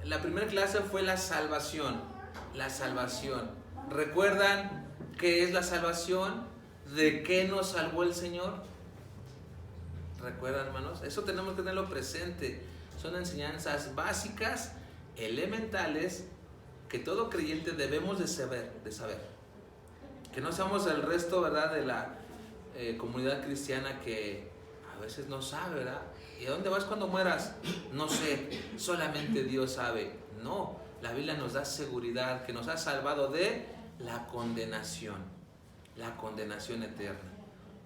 la primera clase fue la salvación. La salvación. ¿Recuerdan qué es la salvación? ¿De qué nos salvó el Señor? ¿Recuerdan, hermanos? Eso tenemos que tenerlo presente. Son enseñanzas básicas, elementales, que todo creyente debemos de saber. Que no seamos el resto, ¿verdad?, de la comunidad cristiana que a veces no sabe, ¿verdad? ¿Y a dónde vas cuando mueras? No sé, solamente Dios sabe. No, la Biblia nos da seguridad, que nos ha salvado de la condenación eterna,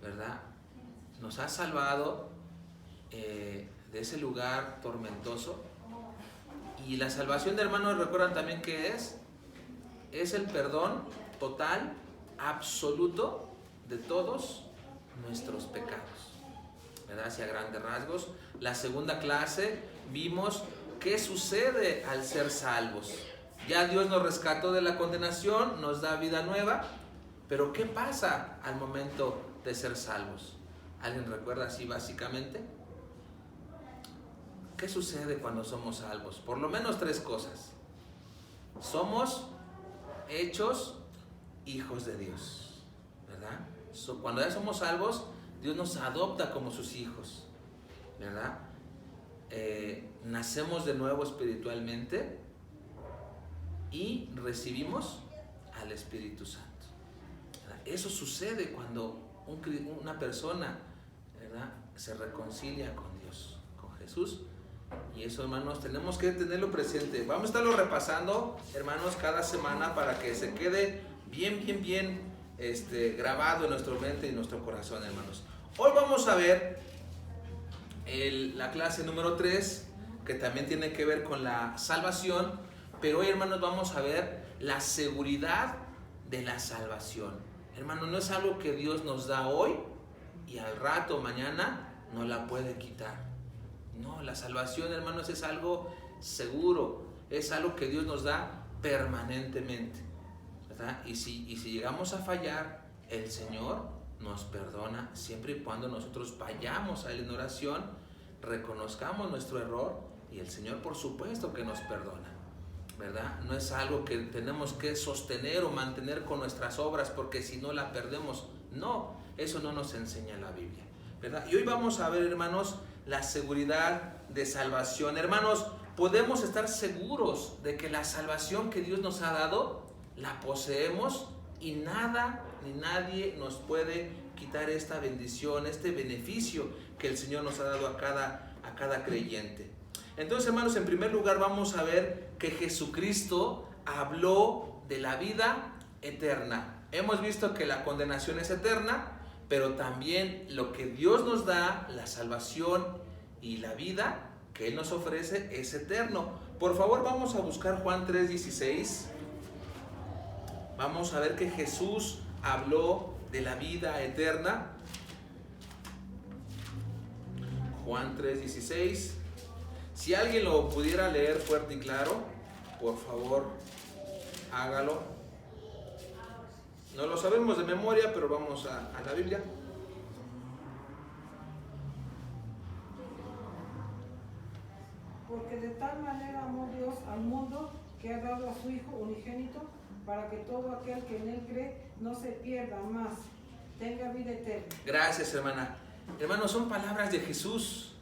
¿verdad? Nos ha salvado de ese lugar tormentoso. Y la salvación de hermanos, recuerdan también que es el perdón total, absoluto de todos nuestros pecados, ¿verdad? Hacia grandes rasgos. La segunda clase vimos qué sucede al ser salvos. Ya Dios nos rescató de la condenación, nos da vida nueva, pero ¿qué pasa al momento de ser salvos? ¿Alguien recuerda así básicamente? ¿Qué sucede cuando somos salvos? Por lo menos 3 cosas. Somos hechos hijos de Dios, ¿verdad? Cuando ya somos salvos, Dios nos adopta como sus hijos, ¿verdad? Nacemos de nuevo espiritualmente y recibimos al Espíritu Santo, ¿verdad? Eso sucede cuando una persona, ¿verdad?, se reconcilia con Dios, con Jesús. Y eso, hermanos, tenemos que tenerlo presente. Vamos a estarlo repasando, hermanos, cada semana para que se quede bien grabado en nuestra mente y en nuestro corazón, hermanos. Hoy vamos a ver la clase número 3, que también tiene que ver con la salvación, pero hoy, hermanos, vamos a ver la seguridad de la salvación. Hermanos, no es algo que Dios nos da hoy y al rato, mañana, no la puede quitar. No, la salvación, hermanos, es algo seguro, es algo que Dios nos da permanentemente, ¿verdad? Y si llegamos a fallar, el Señor nos perdona siempre y cuando nosotros vayamos a Él en oración, reconozcamos nuestro error y el Señor, por supuesto, que nos perdona, ¿verdad? No es algo que tenemos que sostener o mantener con nuestras obras porque si no la perdemos. No, eso no nos enseña la Biblia, ¿verdad? Y hoy vamos a ver, hermanos, la seguridad de salvación. Hermanos, podemos estar seguros de que la salvación que Dios nos ha dado, la poseemos y nada ni nadie nos puede quitar esta bendición, este beneficio que el Señor nos ha dado a cada creyente. Entonces, hermanos, en primer lugar vamos a ver que Jesucristo habló de la vida eterna. Hemos visto que la condenación es eterna, pero también lo que Dios nos da, la salvación y la vida que Él nos ofrece, es eterno. Por favor, vamos a buscar Juan 3:16. Vamos a ver que Jesús habló de la vida eterna. Juan 3:16. Si alguien lo pudiera leer fuerte y claro, por favor, hágalo. No lo sabemos de memoria, pero vamos a la Biblia. Porque de tal manera amó Dios al mundo que ha dado a su Hijo unigénito, para que todo aquel que en Él cree no se pierda, más tenga vida eterna. Gracias, hermana. Hermanos, son palabras de Jesús.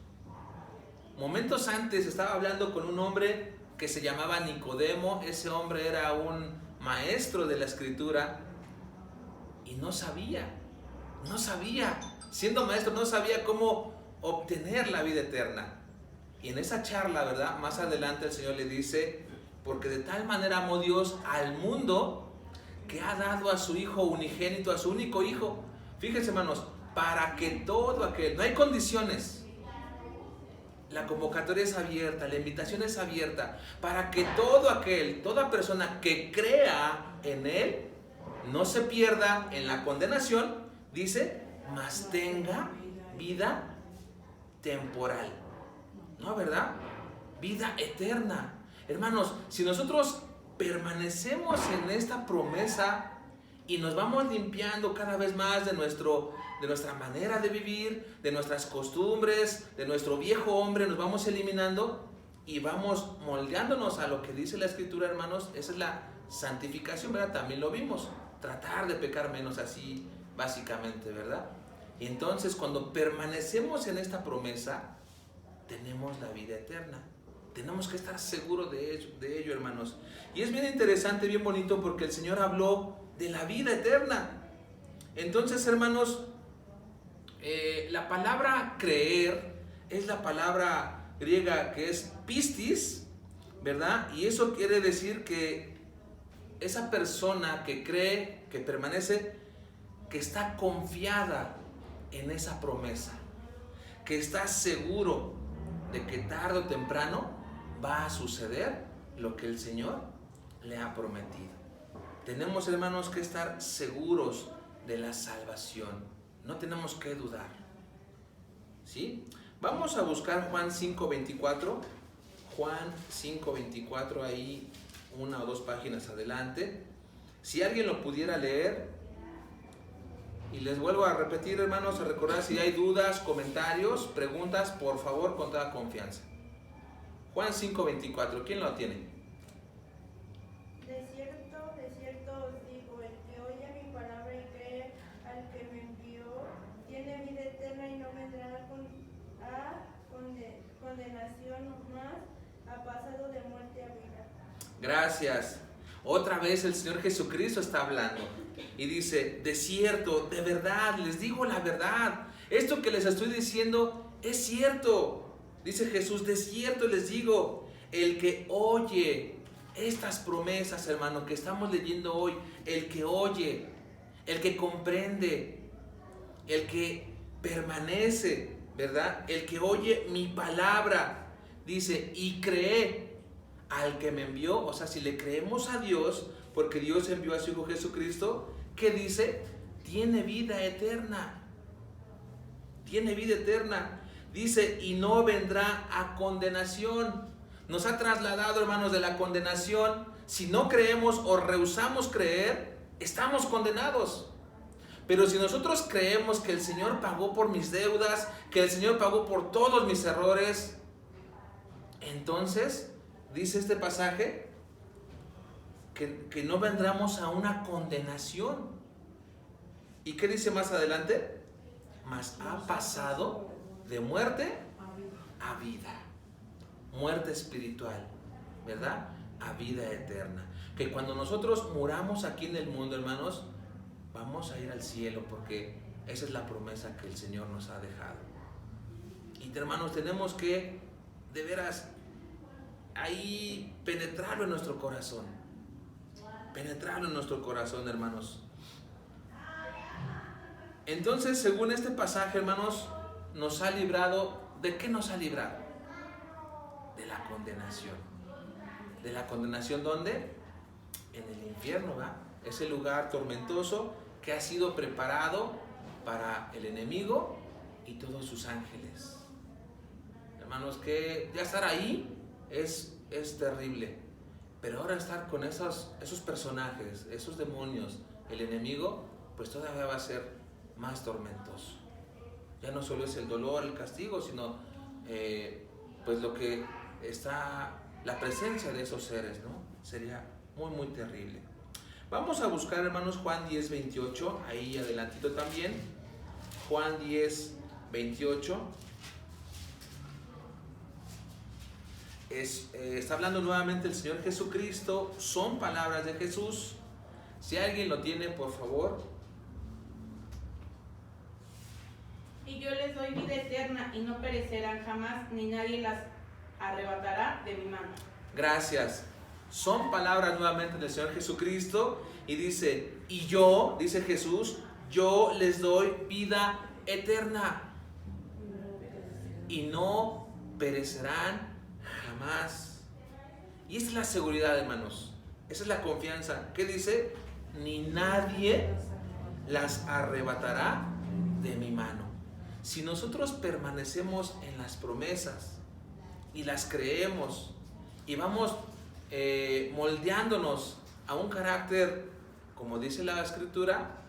Momentos antes estaba hablando con un hombre que se llamaba Nicodemo. Ese hombre era un maestro de la Escritura y no sabía, siendo maestro, no sabía cómo obtener la vida eterna. Y en esa charla, ¿verdad?, más adelante el Señor le dice: porque de tal manera amó Dios al mundo que ha dado a su Hijo unigénito, a su único Hijo. Fíjense, hermanos, para que todo aquel, no hay condiciones, la convocatoria es abierta, la invitación es abierta, para que todo aquel, toda persona que crea en Él, no se pierda en la condenación, dice, mas tenga vida temporal. No, ¿verdad? Vida eterna. Hermanos, si nosotros permanecemos en esta promesa y nos vamos limpiando cada vez más de nuestra manera de vivir, de nuestras costumbres, de nuestro viejo hombre, nos vamos eliminando y vamos moldeándonos a lo que dice la Escritura, hermanos, esa es la santificación, ¿verdad? También lo vimos, tratar de pecar menos, así básicamente, ¿verdad? Y entonces cuando permanecemos en esta promesa, tenemos la vida eterna. Tenemos que estar seguros de ello, hermanos. Y es bien interesante, bien bonito, porque el Señor habló de la vida eterna. Entonces, hermanos, la palabra creer es la palabra griega que es pistis, ¿verdad? Y eso quiere decir que esa persona que cree, que permanece, que está confiada en esa promesa, que está seguro de que tarde o temprano va a suceder lo que el Señor le ha prometido. Tenemos, hermanos, que estar seguros de la salvación. No tenemos que dudar. ¿Sí? Vamos a buscar Juan 5:24. Juan 5:24, ahí una o dos páginas adelante. Si alguien lo pudiera leer. Y les vuelvo a repetir, hermanos, a recordar si hay dudas, comentarios, preguntas, por favor, con toda confianza. Juan 5:24, ¿quién lo tiene? De cierto os digo, el que oye mi palabra y cree al que me envió, tiene vida eterna y no vendrá a condenación, mas ha pasado de muerte a vida. Gracias. Otra vez el Señor Jesucristo está hablando y dice, de cierto, de verdad, les digo la verdad. Esto que les estoy diciendo es cierto. Dice Jesús, de cierto les digo, el que oye estas promesas, hermano, que estamos leyendo hoy, el que oye, el que comprende, el que permanece, ¿verdad? El que oye mi palabra, dice, y cree al que me envió. O sea, si le creemos a Dios, porque Dios envió a su Hijo Jesucristo, ¿qué dice? Tiene vida eterna. Tiene vida eterna. Dice, y no vendrá a condenación. Nos ha trasladado, hermanos, de la condenación. Si no creemos o rehusamos creer, estamos condenados. Pero si nosotros creemos que el Señor pagó por mis deudas, que el Señor pagó por todos mis errores, entonces dice este pasaje que no vendremos a una condenación. ¿Y qué dice más adelante? Mas ha pasado de muerte a vida. Muerte espiritual, ¿verdad? A vida eterna. Que cuando nosotros muramos aquí en el mundo, hermanos, vamos a ir al cielo, porque esa es la promesa que el Señor nos ha dejado. Y hermanos, tenemos que, de veras, ahí penetrarlo en nuestro corazón. Penetrarlo en nuestro corazón, hermanos. Entonces, según este pasaje, hermanos, nos ha librado. ¿De qué nos ha librado? De la condenación. ¿De la condenación dónde? En el infierno, ¿va? Ese lugar tormentoso que ha sido preparado para el enemigo y todos sus ángeles. Hermanos, que ya estar ahí es terrible. Pero ahora estar con esos personajes, esos demonios, el enemigo, pues todavía va a ser más tormentoso. Ya no solo es el dolor, el castigo, sino pues lo que está, la presencia de esos seres, ¿no? Sería muy, muy terrible. Vamos a buscar, hermanos, Juan 10:28, ahí adelantito también. Juan 10:28. Está hablando nuevamente el Señor Jesucristo, son palabras de Jesús. Si alguien lo tiene, por favor. Y yo les doy vida eterna y no perecerán jamás, ni nadie las arrebatará de mi mano. Gracias. Son palabras nuevamente del Señor Jesucristo y dice, y yo, dice Jesús, yo les doy vida eterna y no perecerán jamás. Y esa es la seguridad, hermanos. Esa es la confianza. ¿Qué dice? Ni nadie las arrebatará de mi mano. Si nosotros permanecemos en las promesas y las creemos y vamos moldeándonos a un carácter, como dice la Escritura,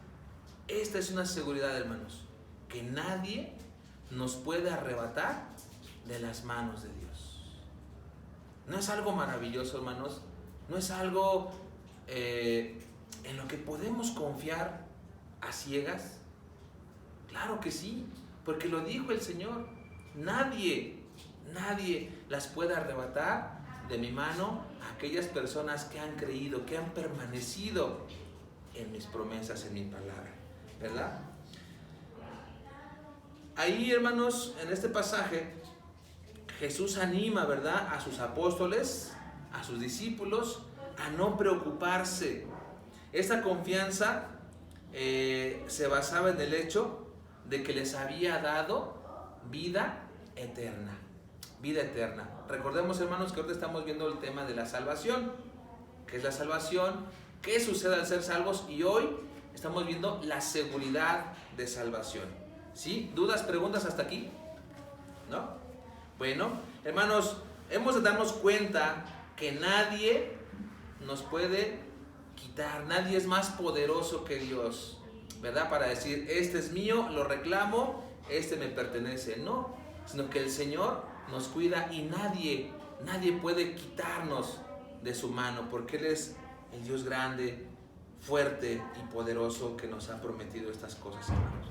esta es una seguridad, hermanos, que nadie nos puede arrebatar de las manos de Dios. ¿No es algo maravilloso, hermanos? ¿No es algo en lo que podemos confiar a ciegas? Claro que sí, porque lo dijo el Señor. Nadie las puede arrebatar de mi mano a aquellas personas que han creído, que han permanecido en mis promesas, en mi palabra, ¿verdad? Ahí, hermanos, en este pasaje, Jesús anima, ¿verdad?, a sus apóstoles, a sus discípulos, a no preocuparse. Esta confianza se basaba en el hecho de que les había dado vida eterna. Vida eterna. Recordemos, hermanos, que ahorita estamos viendo el tema de la salvación. ¿Qué es la salvación? ¿Qué sucede al ser salvos? Y hoy estamos viendo la seguridad de salvación. ¿Sí? ¿Dudas, preguntas hasta aquí? ¿No? Bueno, hermanos, hemos de darnos cuenta que nadie nos puede quitar, nadie es más poderoso que Dios, ¿verdad? Para decir, este es mío, lo reclamo, este me pertenece. No, sino que el Señor nos cuida y nadie puede quitarnos de su mano, porque Él es el Dios grande, fuerte y poderoso que nos ha prometido estas cosas, hermanos.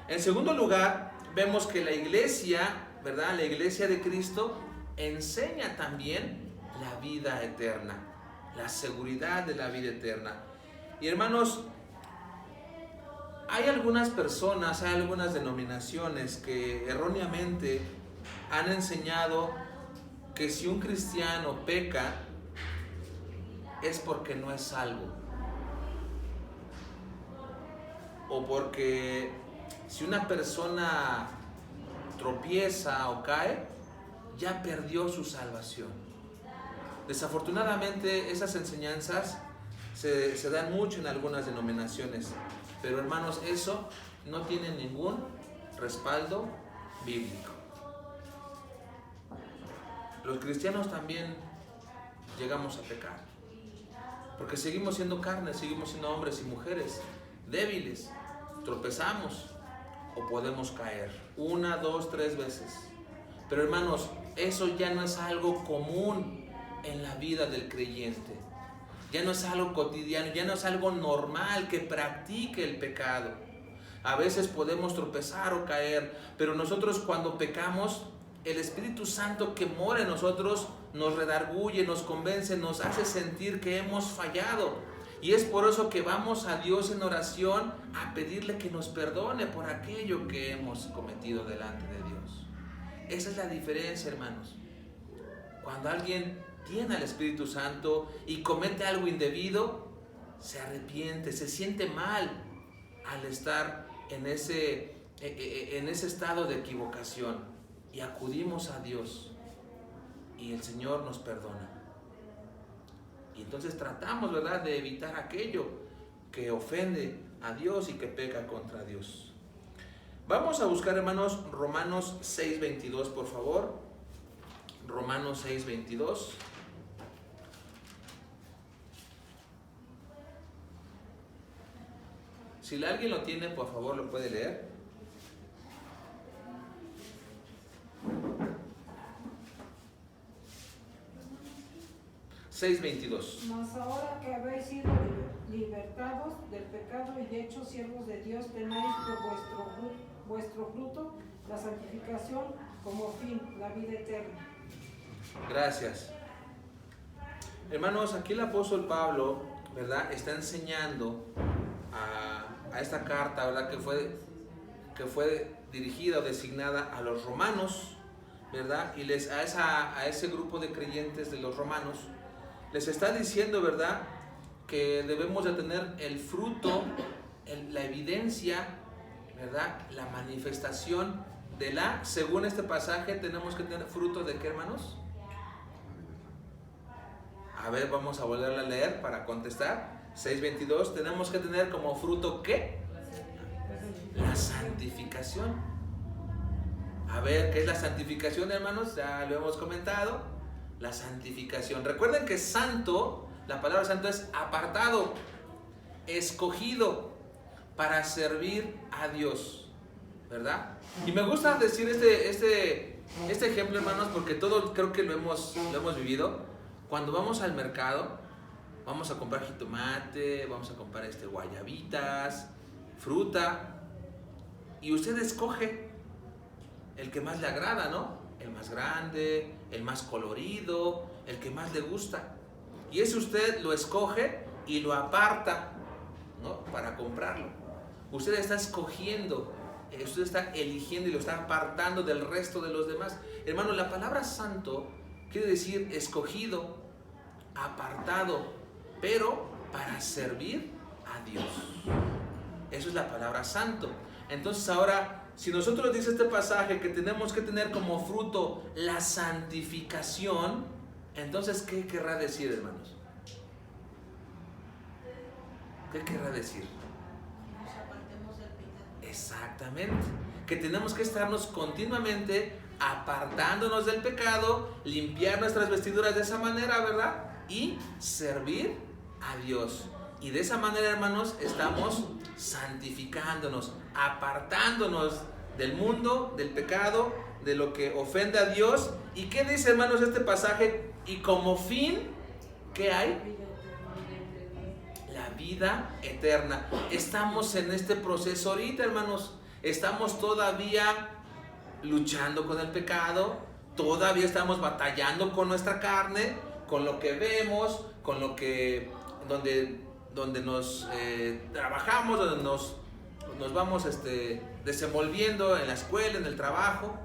En segundo lugar, vemos que la iglesia, ¿verdad?, la iglesia de Cristo enseña también la vida eterna, la seguridad de la vida eterna. Y hermanos, hay algunas personas, hay algunas denominaciones que erróneamente han enseñado que si un cristiano peca es porque no es salvo, o porque si una persona tropieza o cae, ya perdió su salvación. Desafortunadamente esas enseñanzas se dan mucho en algunas denominaciones, pero hermanos, eso no tiene ningún respaldo bíblico. Los cristianos también llegamos a pecar, porque seguimos siendo carne, seguimos siendo hombres y mujeres débiles, tropezamos o podemos caer 1, 2, 3 veces. Pero hermanos, eso ya no es algo común en la vida del creyente, ya no es algo cotidiano, ya no es algo normal que practique el pecado. A veces podemos tropezar o caer, pero nosotros cuando pecamos, el Espíritu Santo que mora en nosotros nos redarguye, nos convence, nos hace sentir que hemos fallado. Y es por eso que vamos a Dios en oración a pedirle que nos perdone por aquello que hemos cometido delante de Dios. Esa es la diferencia, hermanos. Cuando alguien tiene al Espíritu Santo y comete algo indebido, se arrepiente, se siente mal al estar en ese estado de equivocación, y acudimos a Dios y el Señor nos perdona. Y entonces tratamos, ¿verdad?, de evitar aquello que ofende a Dios y que peca contra Dios. Vamos a buscar, hermanos, Romanos 6:22, por favor. Romanos 6:22. Si alguien lo tiene, por favor, lo puede leer. Mas ahora que habéis sido libertados del pecado y hechos siervos de Dios, tenéis por vuestro fruto la santificación, como fin la vida eterna. Gracias. Hermanos, aquí el apóstol Pablo, ¿verdad?, está enseñando a esta carta, ¿verdad?, que fue dirigida o designada a los romanos, ¿verdad?, y a ese grupo de creyentes de los romanos. Les está diciendo, ¿verdad?, que debemos de tener el fruto, la evidencia, ¿verdad?, la manifestación según este pasaje, tenemos que tener fruto de ¿qué, hermanos? A ver, vamos a volver a leer para contestar. 6:22, tenemos que tener como fruto ¿qué? La santificación. A ver, ¿qué es la santificación, hermanos? Ya lo hemos comentado. La santificación. Recuerden que santo, la palabra santo es apartado, escogido para servir a Dios, ¿verdad? Y me gusta decir este Este ejemplo, hermanos, porque todos creo que lo hemos vivido. Cuando vamos al mercado, vamos a comprar jitomate, vamos a comprar guayabitas, fruta, y usted escoge el que más le agrada, ¿no? El más grande, el más colorido, el que más le gusta. Y ese usted lo escoge y lo aparta, ¿no? Para comprarlo. Usted está escogiendo, usted está eligiendo y lo está apartando del resto de los demás. Hermano, la palabra santo quiere decir escogido, apartado, pero para servir a Dios. Eso es la palabra santo. Entonces ahora, si nosotros dice este pasaje que tenemos que tener como fruto la santificación, entonces ¿qué querrá decir, hermanos? ¿Qué querrá decir? Nos apartemos del pecado. Exactamente. Que tenemos que estarnos continuamente apartándonos del pecado, limpiar nuestras vestiduras de esa manera, ¿verdad? Y servir a Dios. Y de esa manera, hermanos, estamos santificándonos, apartándonos del mundo, del pecado, de lo que ofende a Dios. ¿Y qué dice, hermanos, este pasaje? Y como fin, ¿qué hay? La vida eterna. Estamos en este proceso ahorita, hermanos. Estamos todavía luchando con el pecado, todavía estamos batallando con nuestra carne, con lo que vemos, con lo que donde nos trabajamos, donde nos vamos desenvolviendo en la escuela, en el trabajo,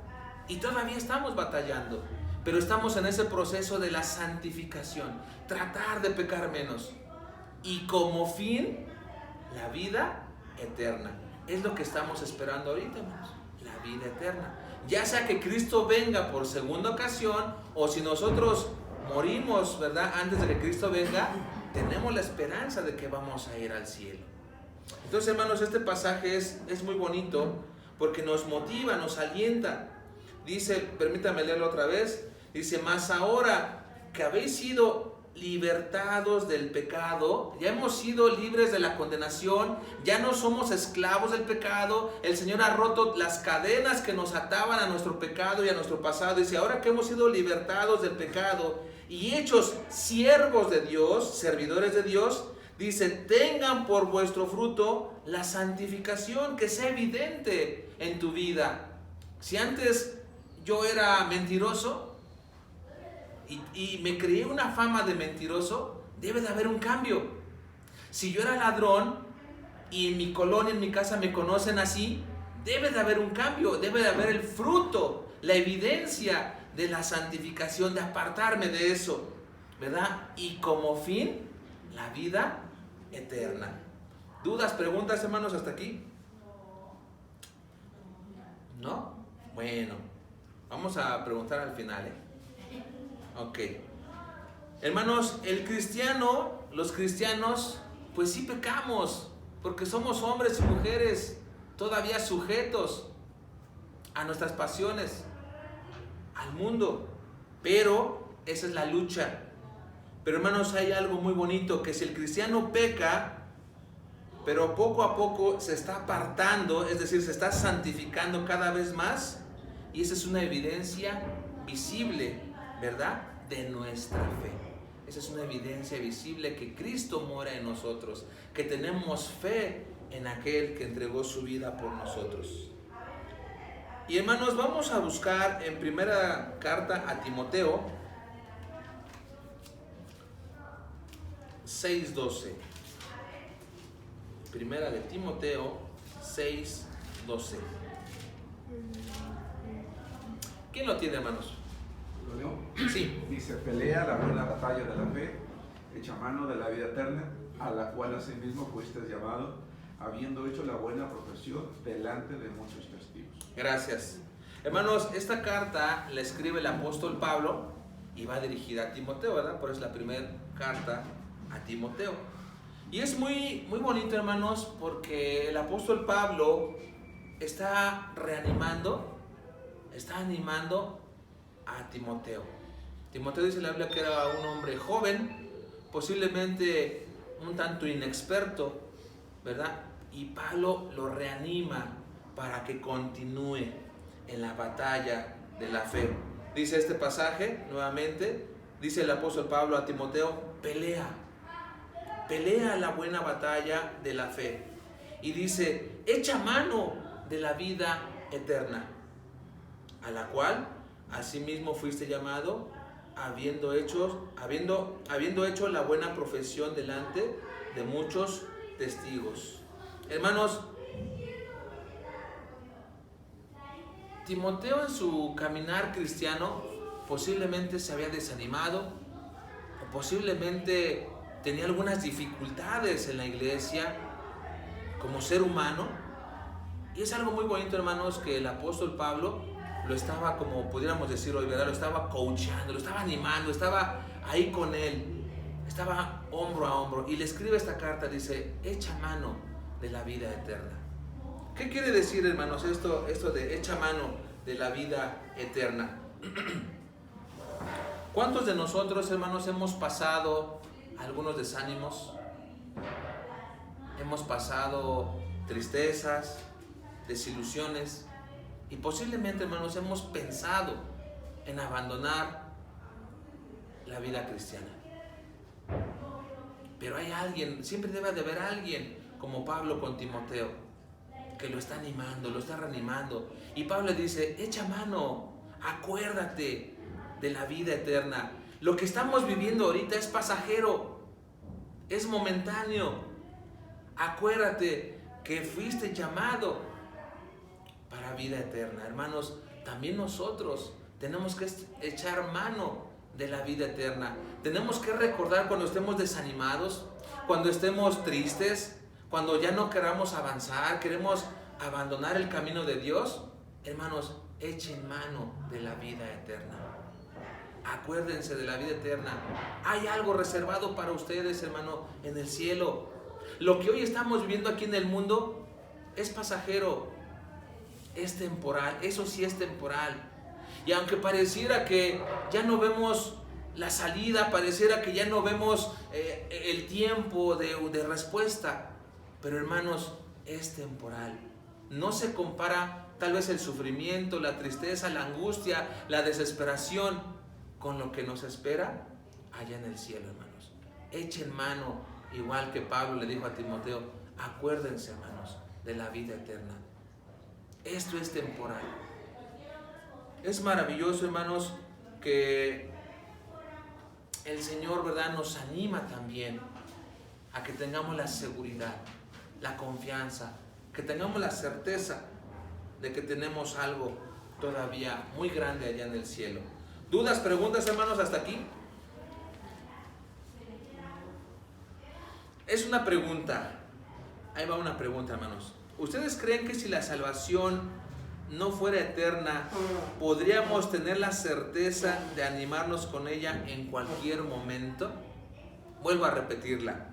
y todavía estamos batallando, pero estamos en ese proceso de la santificación, tratar de pecar menos, y como fin, la vida eterna. Es lo que estamos esperando ahorita, hermanos, la vida eterna. Ya sea que Cristo venga por segunda ocasión, o si nosotros morimos, ¿verdad?, antes de que Cristo venga, tenemos la esperanza de que vamos a ir al cielo. Entonces, hermanos, este pasaje es muy bonito porque nos motiva, nos alienta. Dice, permítame leerlo otra vez, dice: mas ahora que habéis sido libertados del pecado, ya hemos sido libres de la condenación, ya no somos esclavos del pecado, el Señor ha roto las cadenas que nos ataban a nuestro pecado y a nuestro pasado. Dice, ahora que hemos sido libertados del pecado y hechos siervos de Dios, servidores de Dios, dice, tengan por vuestro fruto la santificación, que sea evidente en tu vida. Si antes yo era mentiroso y me creé una fama de mentiroso, debe de haber un cambio. Si yo era ladrón y en mi colonia, en mi casa me conocen así, debe de haber un cambio, debe de haber el fruto, la evidencia de la santificación, de apartarme de eso, ¿verdad? Y como fin, la vida eterna. ¿Dudas, preguntas, hermanos, hasta aquí? ¿No? Bueno, vamos a preguntar al final, ¿eh? Ok. Hermanos, los cristianos, pues sí pecamos, porque somos hombres y mujeres todavía sujetos a nuestras pasiones, al mundo, pero esa es la lucha. Pero, hermanos, hay algo muy bonito, que si el cristiano peca, pero poco a poco se está apartando, es decir, se está santificando cada vez más, y esa es una evidencia visible, ¿verdad?, de nuestra fe. Esa es una evidencia visible que Cristo mora en nosotros, que tenemos fe en aquel que entregó su vida por nosotros. Y, hermanos, vamos a buscar en primera carta a Timoteo 6:12. Primera de Timoteo 6:12. ¿Quién lo tiene, hermanos? ¿Lo leo? Sí. Dice, pelea la buena batalla de la fe, echa mano de la vida eterna, a la cual asimismo fuiste llamado, habiendo hecho la buena profesión delante de muchos testigos. Gracias. Hermanos, esta carta la escribe el apóstol Pablo y va dirigida a Timoteo, ¿verdad? Por eso es la primera carta a Timoteo. Y es muy, muy bonito, hermanos, porque el apóstol Pablo está animando a Timoteo. Timoteo, dice la Biblia, que era un hombre joven, posiblemente un tanto inexperto, ¿verdad? Y Pablo lo reanima para que continúe en la batalla de la fe. Dice este pasaje, nuevamente, dice el apóstol Pablo a Timoteo, pelea la buena batalla de la fe. Y dice, echa mano de la vida eterna, a la cual asimismo fuiste llamado, habiendo hecho la buena profesión delante de muchos testigos. Hermanos, Timoteo en su caminar cristiano posiblemente se había desanimado, o posiblemente tenía algunas dificultades en la iglesia como ser humano. Y es algo muy bonito, hermanos, que el apóstol Pablo lo estaba, como pudiéramos decir hoy, ¿verdad? Lo estaba coachando, lo estaba animando, estaba ahí con él, estaba hombro a hombro, y le escribe esta carta, dice, echa mano de la vida eterna. ¿Qué quiere decir, hermanos, esto de echa mano de la vida eterna? ¿Cuántos de nosotros, hermanos, hemos pasado algunos desánimos? Hemos pasado tristezas, desilusiones, y posiblemente, hermanos, hemos pensado en abandonar la vida cristiana. Pero hay alguien, siempre debe de haber alguien como Pablo con Timoteo, que lo está animando, lo está reanimando. Y Pablo dice, echa mano, acuérdate de la vida eterna. Lo que estamos viviendo ahorita es pasajero, es momentáneo. Acuérdate que fuiste llamado para vida eterna. Hermanos, también nosotros tenemos que echar mano de la vida eterna. Tenemos que recordar cuando estemos desanimados, cuando estemos tristes, cuando ya no queramos avanzar, queremos abandonar el camino de Dios. Hermanos, echen mano de la vida eterna. Acuérdense de la vida eterna. Hay algo reservado para ustedes, hermano, en el cielo. Lo que hoy estamos viviendo aquí en el mundo es pasajero, es temporal, eso sí es temporal. Y aunque pareciera que ya no vemos la salida, pareciera que ya no vemos el tiempo de respuesta, pero hermanos, es temporal. No se compara tal vez el sufrimiento, la tristeza, la angustia, la desesperación con lo que nos espera allá en el cielo, hermanos. Echen mano, igual que Pablo le dijo a Timoteo, acuérdense, hermanos, de la vida eterna. Esto es temporal. Es maravilloso, hermanos, que el Señor, ¿verdad?, nos anima también a que tengamos la seguridad, la confianza, que tengamos la certeza de que tenemos algo todavía muy grande allá en el cielo. ¿Dudas, preguntas, hermanos, hasta aquí? Es una pregunta. Ahí va una pregunta, hermanos. ¿Ustedes creen que si la salvación no fuera eterna, podríamos tener la certeza de animarnos con ella en cualquier momento? Vuelvo a repetirla.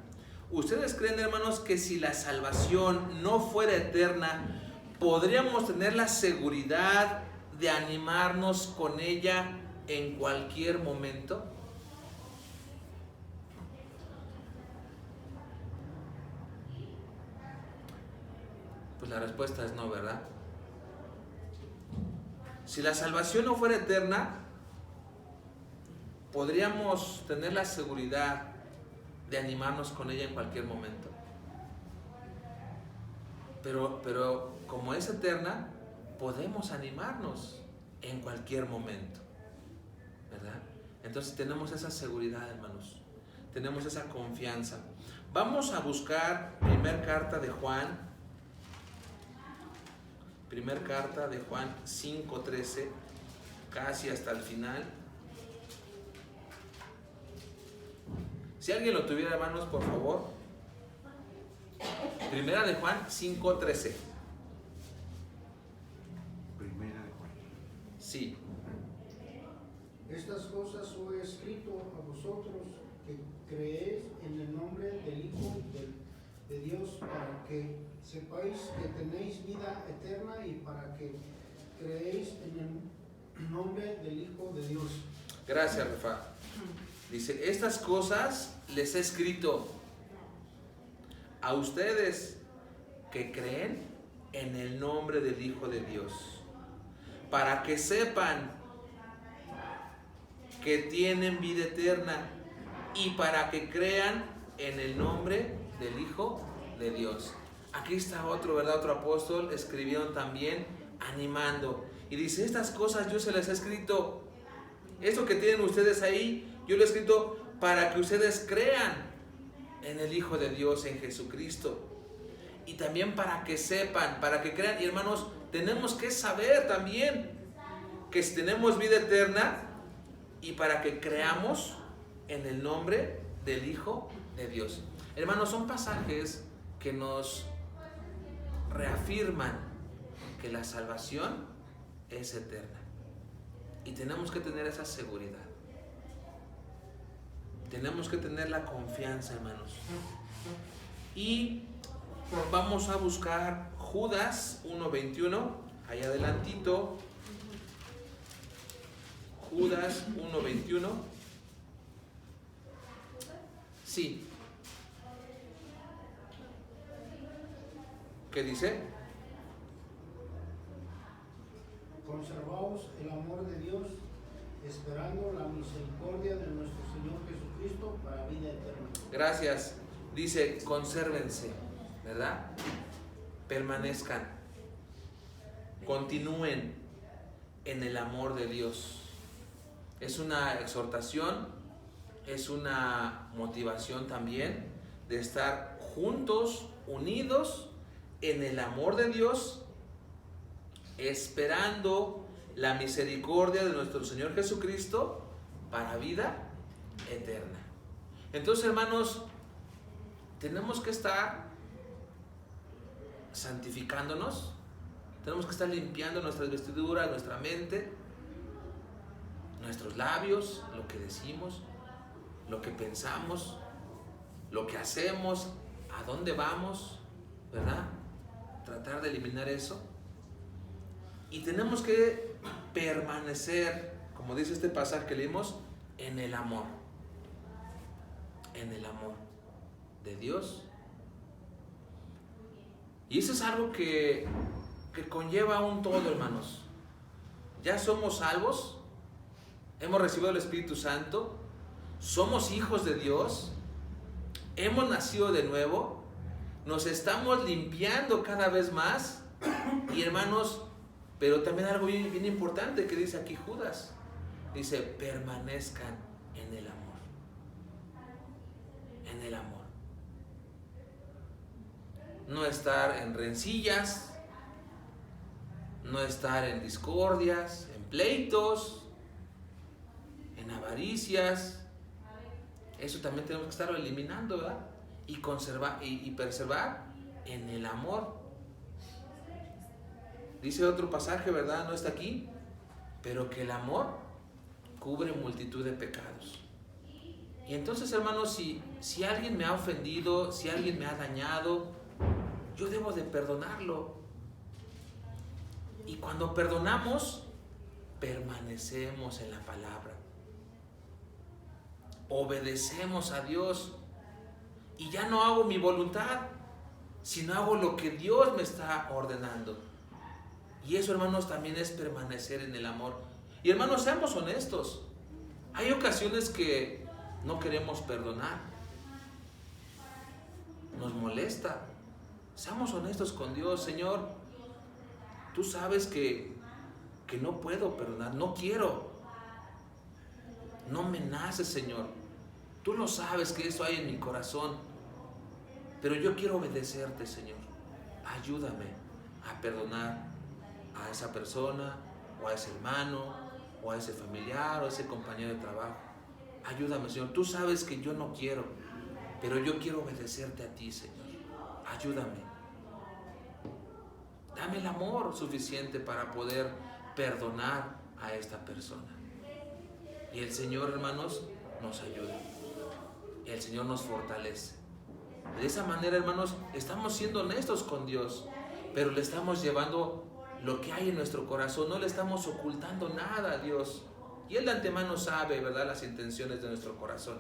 ¿Ustedes creen, hermanos, que si la salvación no fuera eterna, podríamos tener la seguridad de animarnos con ella en cualquier momento? Pues la respuesta es no, ¿verdad? Si la salvación no fuera eterna, podríamos tener la seguridad de animarnos con ella en cualquier momento. Pero como es eterna, podemos animarnos en cualquier momento, ¿verdad? Entonces tenemos esa seguridad, hermanos. Tenemos esa confianza. Vamos a buscar primer carta de Juan 5:13, casi hasta el final. Si alguien lo tuviera, hermanos, por favor. Primera de Juan 5:13. Primera de Juan. Sí. Estas cosas os he escrito a vosotros que creéis en el nombre del Hijo de Dios, para que sepáis que tenéis vida eterna y para que creéis en el nombre del Hijo de Dios. Gracias, Rafa. Dice, estas cosas les he escrito a ustedes que creen en el nombre del Hijo de Dios, para que sepan que tienen vida eterna y para que crean en el nombre del Hijo de Dios. Aquí está otro, ¿verdad? Otro apóstol escribieron también animando. Y dice, estas cosas yo se las he escrito. Esto que tienen ustedes ahí, yo lo he escrito para que ustedes crean en el Hijo de Dios, en Jesucristo. Y también para que sepan, para que crean. Y hermanos, tenemos que saber también que si tenemos vida eterna y para que creamos en el nombre del Hijo de Dios. Hermanos, son pasajes que nos reafirman que la salvación es eterna. Y tenemos que tener esa seguridad. Tenemos que tener la confianza, hermanos. Y vamos a buscar Judas 1:21, ahí adelantito. Judas 1:21. Sí. ¿Qué dice? Conservaos el amor de Dios, esperando la misericordia de nuestro Señor Jesucristo para vida eterna. Gracias. Dice, consérvense, ¿verdad? Permanezcan. Continúen en el amor de Dios. Es una exhortación, es una motivación también de estar juntos, unidos en el amor de Dios, esperando la misericordia de nuestro Señor Jesucristo para vida eterna. Entonces, hermanos, tenemos que estar santificándonos, tenemos que estar limpiando nuestras vestiduras, nuestra mente, nuestros labios, lo que decimos, lo que pensamos, lo que hacemos, a dónde vamos, ¿verdad? Tratar de eliminar eso. Y tenemos que permanecer, como dice este pasaje que leímos, en el amor. En el amor de Dios. Y eso es algo que conlleva un todo, hermanos. Ya somos salvos, hemos recibido el Espíritu Santo, somos hijos de Dios, hemos nacido de nuevo, nos estamos limpiando cada vez más. Y hermanos, pero también algo bien importante que dice aquí Judas. Dice, permanezcan en el amor. En el amor. No estar en rencillas, no estar en discordias, en pleitos, en avaricias. Eso también tenemos que estarlo eliminando, ¿verdad? Y conservar y perseverar en el amor. Dice otro pasaje, ¿verdad? No está aquí, pero que el amor cubre multitud de pecados. Y entonces, hermanos, si alguien me ha ofendido, si alguien me ha dañado, yo debo de perdonarlo. Y cuando perdonamos, permanecemos en la palabra. Obedecemos a Dios. Y ya no hago mi voluntad, sino hago lo que Dios me está ordenando. Y eso, hermanos, también es permanecer en el amor. Y hermanos, seamos honestos. Hay ocasiones que no queremos perdonar. Nos molesta. Seamos honestos con Dios. Señor, tú sabes que no puedo perdonar, no quiero. No me nace, Señor. Tú lo sabes que eso hay en mi corazón. Pero yo quiero obedecerte, Señor. Ayúdame a perdonar a esa persona, o a ese hermano, o a ese familiar, o a ese compañero de trabajo. Ayúdame, Señor. Tú sabes que yo no quiero, pero yo quiero obedecerte a ti, Señor. Ayúdame. Dame el amor suficiente para poder perdonar a esta persona. Y el Señor, hermanos, nos ayuda. El Señor nos fortalece. De esa manera, hermanos, estamos siendo honestos con Dios, pero le estamos llevando lo que hay en nuestro corazón, no le estamos ocultando nada a Dios. Y Él de antemano sabe, ¿verdad?, las intenciones de nuestro corazón.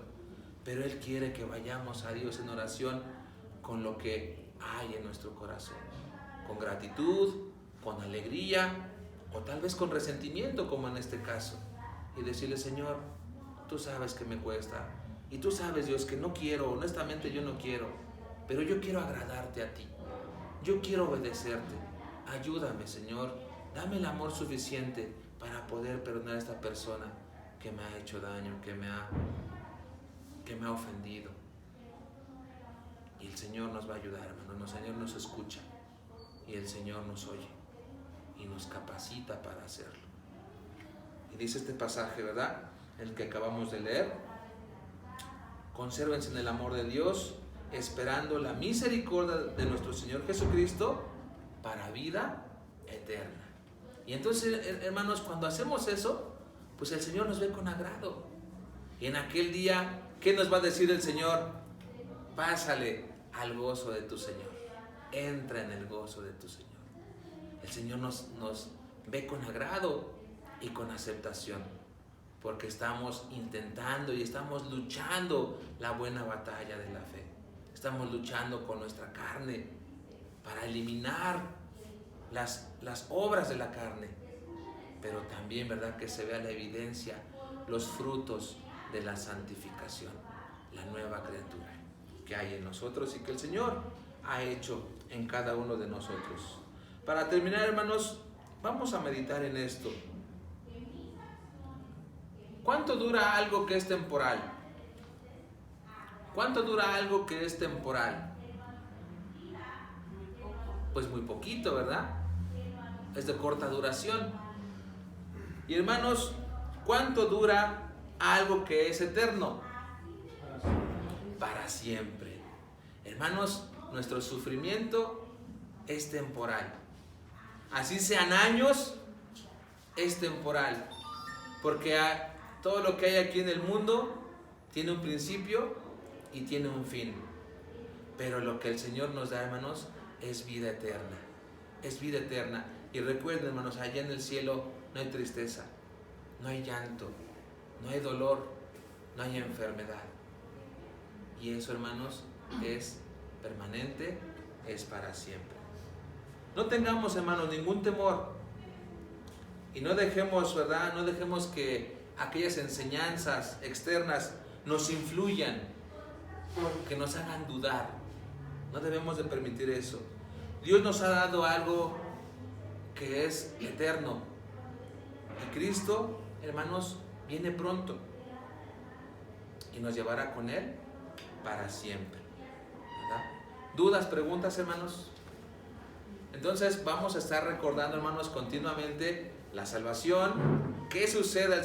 Pero Él quiere que vayamos a Dios en oración con lo que hay en nuestro corazón. Con gratitud, con alegría, o tal vez con resentimiento, como en este caso. Y decirle, Señor, tú sabes que me cuesta. Y tú sabes, Dios, que no quiero, honestamente yo no quiero, pero yo quiero agradarte a ti. Yo quiero obedecerte. Ayúdame, Señor. Dame el amor suficiente para poder perdonar a esta persona que me ha hecho daño, que me ha ofendido. Y el Señor nos va a ayudar, hermano. El Señor nos escucha y el Señor nos oye y nos capacita para hacerlo. Y dice este pasaje, ¿verdad?, el que acabamos de leer: consérvense en el amor de Dios, esperando la misericordia de nuestro Señor Jesucristo para vida eterna. Y entonces, hermanos, cuando hacemos eso, pues el Señor nos ve con agrado. Y en aquel día, ¿qué nos va a decir el Señor? Pásale al gozo de tu Señor. Entra en el gozo de tu Señor. El Señor nos ve con agrado y con aceptación, porque estamos intentando y estamos luchando la buena batalla de la fe. Estamos luchando con nuestra carne para eliminar las obras de la carne, pero también, ¿verdad?, que se vea la evidencia, los frutos de la santificación, la nueva criatura que hay en nosotros y que el Señor ha hecho en cada uno de nosotros. Para terminar, hermanos, vamos a meditar en esto. ¿Cuánto dura algo que es temporal? ¿Cuánto dura algo que es temporal? Pues muy poquito, ¿verdad? Es de corta duración. Y hermanos, ¿cuánto dura algo que es eterno? Para siempre. Hermanos, nuestro sufrimiento es temporal. Así sean años, es temporal. Porque todo lo que hay aquí en el mundo tiene un principio y tiene un fin. Pero lo que el Señor nos da, hermanos, es vida eterna. Es vida eterna. Y recuerden, hermanos, allá en el cielo no hay tristeza, no hay llanto, no hay dolor, no hay enfermedad. Y eso, hermanos, es permanente, es para siempre. No tengamos, hermanos, ningún temor. Y no dejemos, ¿verdad?, no dejemos que aquellas enseñanzas externas nos influyan, que nos hagan dudar. No debemos de permitir eso. Dios nos ha dado algo que es eterno. Y Cristo, hermanos, viene pronto y nos llevará con Él para siempre, ¿verdad? ¿Dudas, preguntas, hermanos? Entonces vamos a estar recordando, hermanos, continuamente la salvación, qué sucede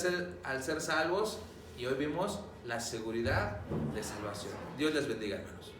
al ser salvos, y hoy vimos la seguridad de salvación. Dios les bendiga, hermanos.